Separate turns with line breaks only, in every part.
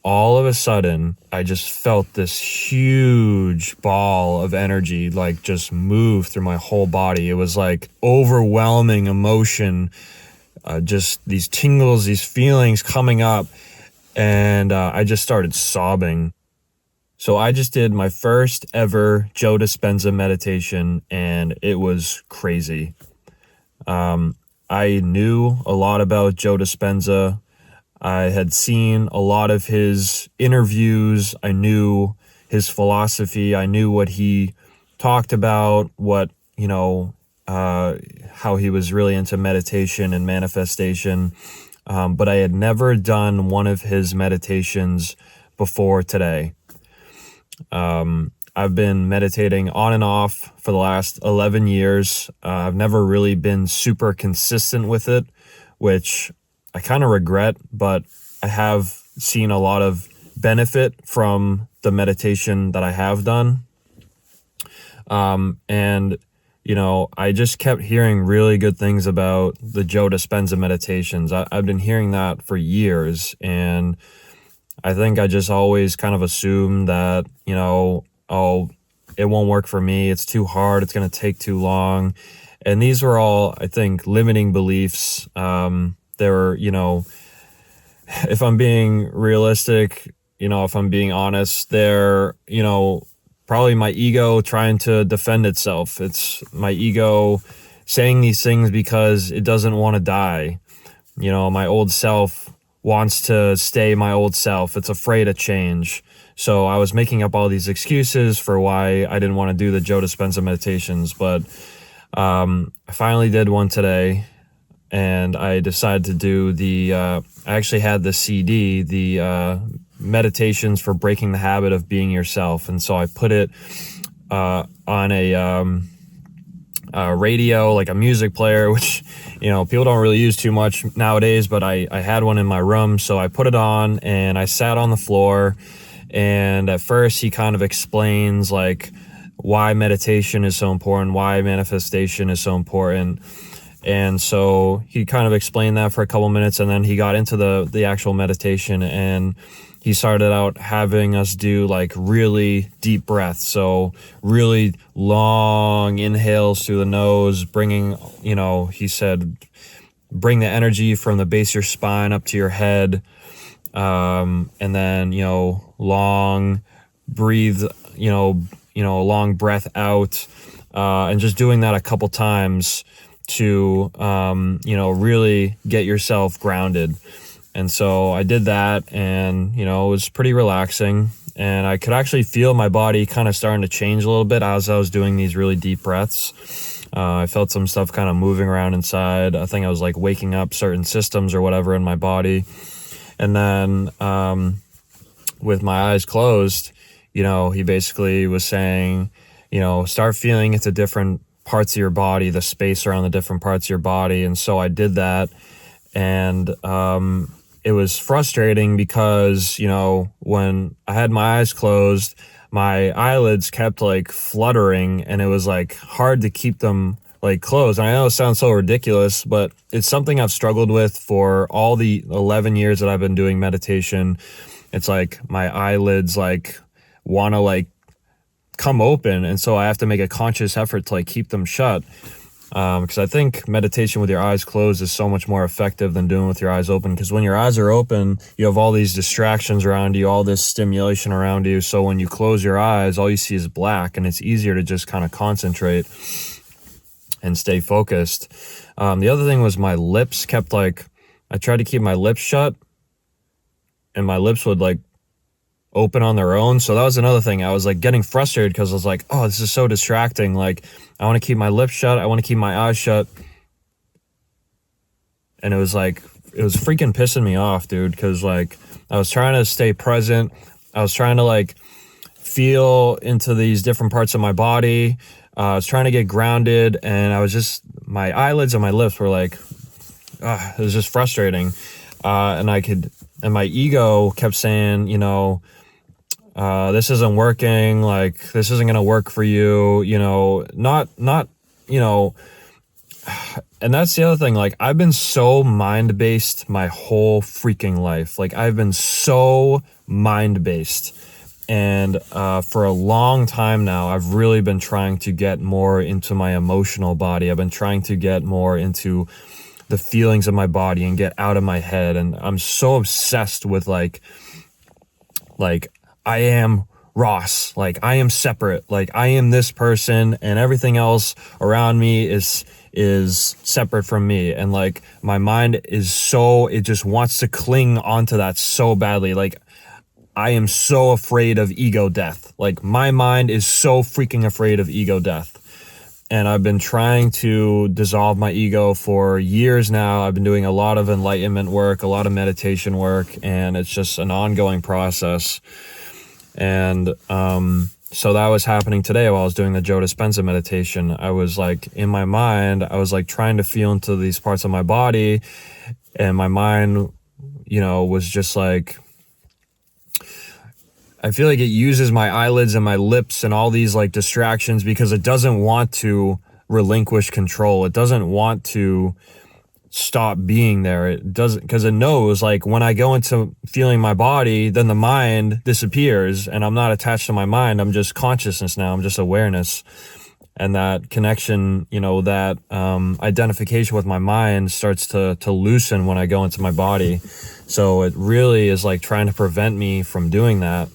all of a sudden, I just felt this huge ball of energy, like just move through my whole body. It was like overwhelming emotion, just these tingles, these feelings coming up. And I just started sobbing. So I just did my first ever Joe Dispenza meditation, and it was crazy. I knew a lot about Joe Dispenza. I had seen a lot of his interviews. I knew his philosophy. I knew what he talked about, how he was really into meditation and manifestation. But I had never done one of his meditations before today. I've been meditating on and off for the last 11 years. I've never really been super consistent with it, which I kind of regret, but I have seen a lot of benefit from the meditation that I have done. I just kept hearing really good things about the Joe Dispenza meditations. I've been hearing that for years, and I think I just always kind of assumed that, it won't work for me. It's too hard. It's going to take too long. And these were all, I think, limiting beliefs. They were, if I'm being realistic, if I'm being honest, they're, probably my ego trying to defend itself. It's my ego saying these things because it doesn't want to die. My old self wants to stay my old self. It's afraid of change. So I was making up all these excuses for why I didn't want to do the Joe Dispenza meditations, but I finally did one today, and I decided to do I actually had the CD, the Meditations for Breaking the Habit of Being Yourself, and so I put it on a radio, like a music player, which people don't really use too much nowadays, but I had one in my room, so I put it on and I sat on the floor. And at first he kind of explains like why meditation is so important, why manifestation is so important. And so he kind of explained that for a couple minutes, and then he got into the actual meditation, and he started out having us do like really deep breaths. So really long inhales through the nose, bringing, he said, bring the energy from the base of your spine up to your head. And then, long breathe, long breath out, and just doing that a couple times to, really get yourself grounded. And so I did that, and, it was pretty relaxing, and I could actually feel my body kind of starting to change a little bit as I was doing these really deep breaths. I felt some stuff kind of moving around inside. I think I was like waking up certain systems or whatever in my body. And then, with my eyes closed, he basically was saying, start feeling into different parts of your body, the space around the different parts of your body. And so I did that, and it was frustrating because, when I had my eyes closed, my eyelids kept like fluttering, and it was like hard to keep them like closed. And I know it sounds so ridiculous, but it's something I've struggled with for all the 11 years that I've been doing meditation. It's like my eyelids like want to like come open, and so I have to make a conscious effort to like keep them shut. Because I think meditation with your eyes closed is so much more effective than doing with your eyes open. Because when your eyes are open, you have all these distractions around you, all this stimulation around you. So when you close your eyes, all you see is black, and it's easier to just kind of concentrate and stay focused. The other thing was my lips kept like, I tried to keep my lips shut, and my lips would like open on their own. So that was another thing. I was like getting frustrated because I was like, oh, this is so distracting. Like, I want to keep my lips shut. I want to keep my eyes shut. And it was freaking pissing me off, dude. Cause like I was trying to stay present. I was trying to like feel into these different parts of my body. I was trying to get grounded, and my eyelids and my lips were like, it was just frustrating. And my ego kept saying, this isn't working, like, this isn't going to work for you, not, and that's the other thing, like, I've been so mind-based my whole freaking life. Like, I've been so mind-based. And for a long time now, I've really been trying to get more into my emotional body. I've been trying to get more into the feelings of my body and get out of my head. And I'm so obsessed with like I am Ross, like I am separate, like I am this person, and everything else around me is separate from me. And like my mind is so, it just wants to cling onto that so badly. Like I am so afraid of ego death. Like my mind is so freaking afraid of ego death. And I've been trying to dissolve my ego for years now. I've been doing a lot of enlightenment work, a lot of meditation work, and it's just an ongoing process. And so that was happening today while I was doing the Joe Dispenza meditation. I was like, in my mind, I was like trying to feel into these parts of my body, and my mind, was just like, I feel like it uses my eyelids and my lips and all these like distractions because it doesn't want to relinquish control. It doesn't want to stop being there. It doesn't, because it knows like when I go into feeling my body, then the mind disappears and I'm not attached to my mind. I'm just consciousness now. I'm just awareness. And that connection, that identification with my mind starts to loosen when I go into my body. So it really is like trying to prevent me from doing that.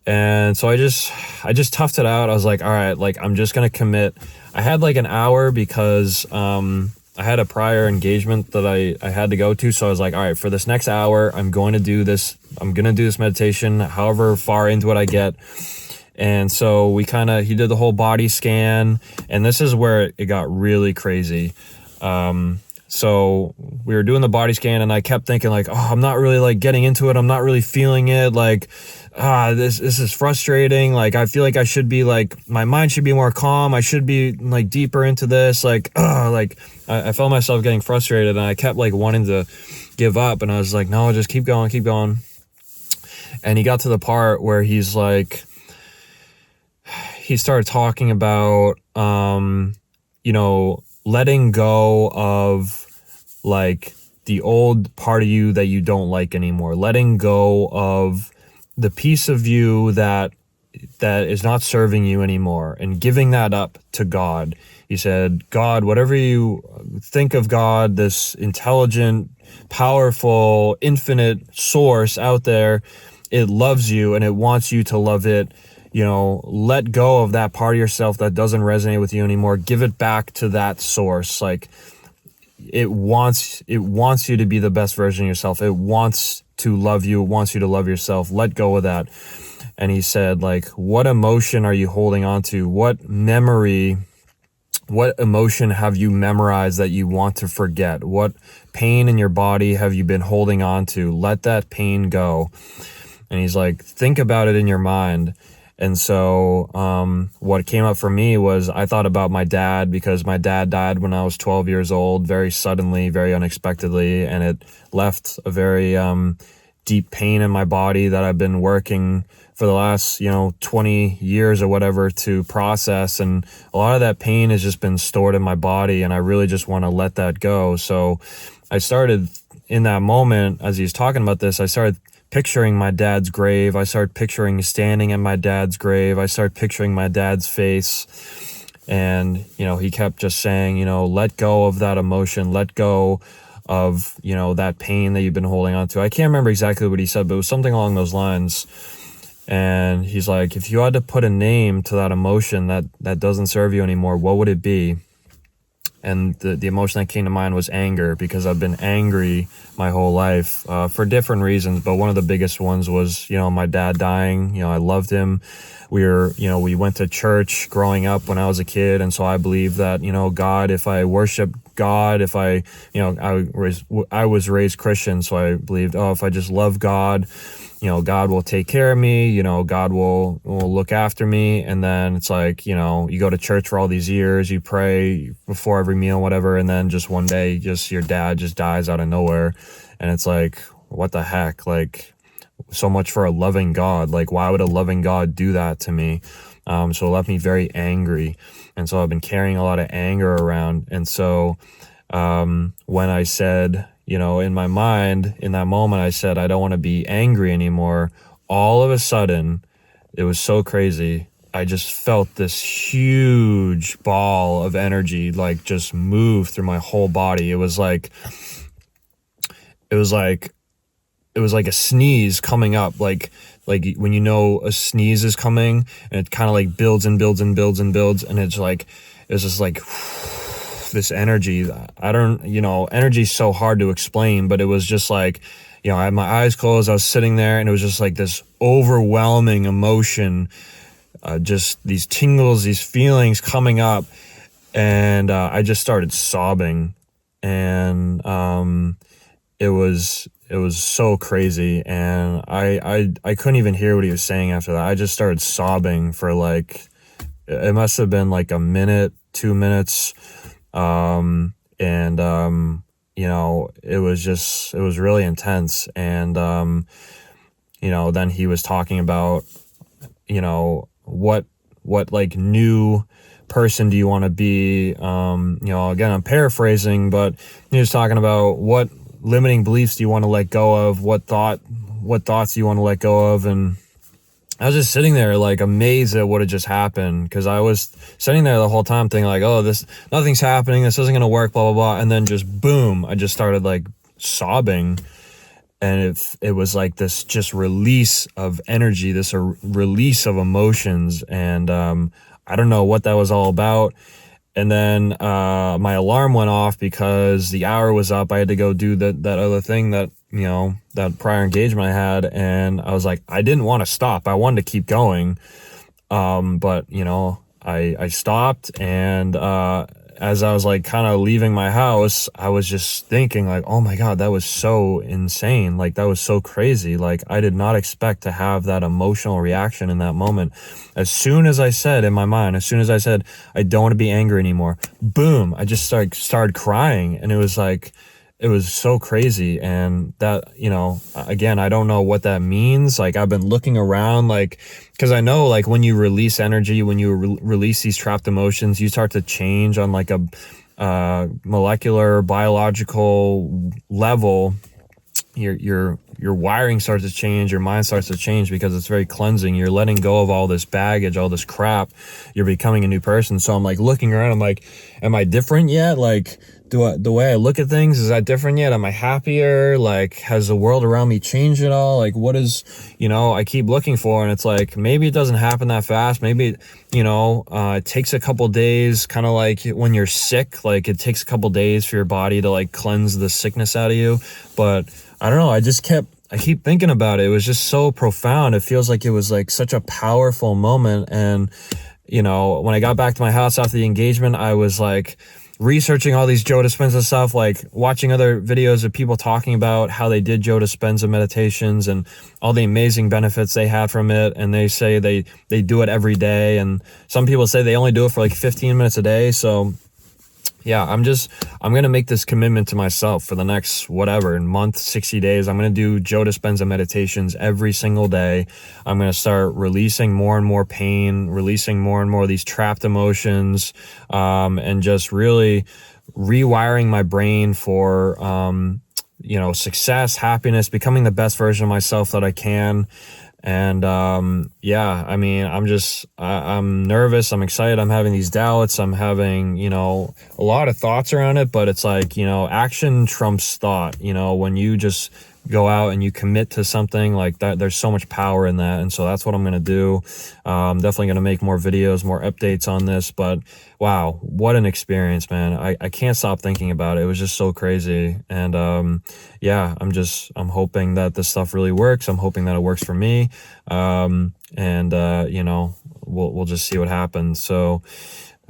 And so I just toughed it out. I was like, all right, like I'm just going to commit. I had like an hour because I had a prior engagement that I had to go to. So I was like, all right, for this next hour, I'm going to do this. I'm going to do this meditation, however far into it I get. And so he did the whole body scan, and this is where it got really crazy. So we were doing the body scan, and I kept thinking like, oh, I'm not really like getting into it. I'm not really feeling it. Like, this is frustrating. Like, I feel like I should be like, my mind should be more calm. I should be like deeper into this. Like, I felt myself getting frustrated, and I kept like wanting to give up. And I was like, no, just keep going, keep going. And he got to the part where he's like, he started talking about, letting go of like the old part of you that you don't like anymore, letting go of the piece of you that is not serving you anymore, and giving that up to God. He said, God, whatever you think of God, this intelligent, powerful, infinite source out there, it loves you and it wants you to love it. Let go of that part of yourself that doesn't resonate with you anymore. Give it back to that source. Like it wants you to be the best version of yourself. It wants to love you. It wants you to love yourself. Let go of that. And he said, like, what emotion are you holding on to? What memory, what emotion have you memorized that you want to forget? What pain in your body have you been holding on to? Let that pain go. And he's like, think about it in your mind. And so what came up for me was I thought about my dad, because my dad died when I was 12 years old, very suddenly, very unexpectedly, and it left a very deep pain in my body that I've been working for the last 20 years or whatever to process. And a lot of that pain has just been stored in my body, and I really just want to let that go. So I started in that moment, as he was talking about this, I started picturing my dad's grave. I started picturing standing at my dad's grave. I started picturing my dad's face. And, he kept just saying, let go of that emotion, let go of, that pain that you've been holding on to. I can't remember exactly what he said, but it was something along those lines. And he's like, if you had to put a name to that emotion that doesn't serve you anymore, what would it be? And the emotion that came to mind was anger, because I've been angry my whole life for different reasons. But one of the biggest ones was, my dad dying. I loved him. We went to church growing up when I was a kid. And so I believed that, God, if I worship God, if I was raised Christian. So I believed, if I just love God, God will take care of me, God will look after me. And then it's like, you go to church for all these years, you pray before every meal, whatever. And then just one day, your dad just dies out of nowhere. And it's like, what the heck? Like, so much for a loving God. Like, why would a loving God do that to me? So it left me very angry. And so I've been carrying a lot of anger around. And so when I said, in my mind, in that moment, I said, I don't want to be angry anymore. All of a sudden, it was so crazy. I just felt this huge ball of energy, like just move through my whole body. It was like, it was like a sneeze coming up, like when a sneeze is coming, and it kind of like builds and builds and builds and builds, and it's just like this energy. I don't, energy's so hard to explain, but it was just like, I had my eyes closed, I was sitting there, and it was just like this overwhelming emotion, just these tingles, these feelings coming up, and I just started sobbing, and it was so crazy, and I couldn't even hear what he was saying after that. I just started sobbing for like, it must have been like a minute, 2 minutes, and it was really intense, and then he was talking about, what like new person do you want to be? Again, I'm paraphrasing, but he was talking about what limiting beliefs do you want to let go of, what thoughts do you want to let go of. And I was just sitting there like amazed at what had just happened, because I was sitting there the whole time thinking like, oh, nothing's happening, this isn't gonna work, blah blah blah, and then just boom, I just started like sobbing, and it was like this just release of energy, this release of emotions, and I don't know what that was all about. And then my alarm went off because the hour was up. I had to go do that other thing, that that prior engagement I had, and I was like, I didn't want to stop. I wanted to keep going, but I stopped, and as I was like kind of leaving my house, I was just thinking like, oh my God, that was so insane. Like, that was so crazy. Like, I did not expect to have that emotional reaction in that moment. As soon as I said in my mind, I don't want to be angry anymore, boom, I just started crying. And it was like, it was so crazy. And that, again, I don't know what that means. Like, I've been looking around, like, because I know, like, when you release energy, when you release these trapped emotions, you start to change on like a molecular, biological level. Your wiring starts to change, your mind starts to change, because it's very cleansing. You're letting go of all this baggage, all this crap. You're becoming a new person. So I'm like looking around, I'm like, am I different yet? Like, the way I look at things, is that different yet? Am I happier? Like, has the world around me changed at all? Like, what is, I keep looking for, and it's like, maybe it doesn't happen that fast. Maybe, it takes a couple days, kind of like when you're sick, like it takes a couple days for your body to like cleanse the sickness out of you. But I don't know. I keep thinking about it. It was just so profound. It feels like it was like such a powerful moment. And, when I got back to my house after the engagement, I was like researching all these Joe Dispenza stuff, like watching other videos of people talking about how they did Joe Dispenza meditations and all the amazing benefits they had from it. And they say they do it every day. And some people say they only do it for like 15 minutes a day. So yeah, I'm going to make this commitment to myself for the next month, 60 days. I'm going to do Joe Dispenza meditations every single day. I'm going to start releasing more and more pain, releasing more and more of these trapped emotions, and just really rewiring my brain for, success, happiness, becoming the best version of myself that I can. And, I mean, I'm nervous. I'm excited. I'm having these doubts. I'm having, a lot of thoughts around it, but it's like, action trumps thought. When you just go out and you commit to something like that, there's so much power in that. And so that's what I'm going to do. I'm definitely going to make more videos, more updates on this, but wow, what an experience, man. I can't stop thinking about it. It was just so crazy. And, I'm hoping that this stuff really works. I'm hoping that it works for me. We'll just see what happens. So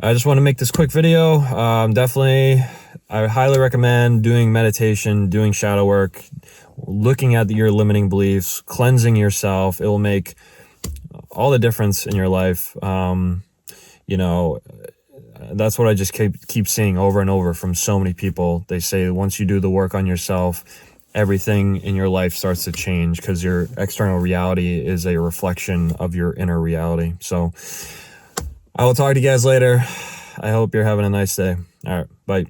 I just want to make this quick video. I highly recommend doing meditation, doing shadow work, looking at your limiting beliefs, cleansing yourself. It will make all the difference in your life. That's what I just keep seeing over and over from so many people. They say once you do the work on yourself, everything in your life starts to change, because your external reality is a reflection of your inner reality. So I will talk to you guys later. I hope you're having a nice day. All right, bye.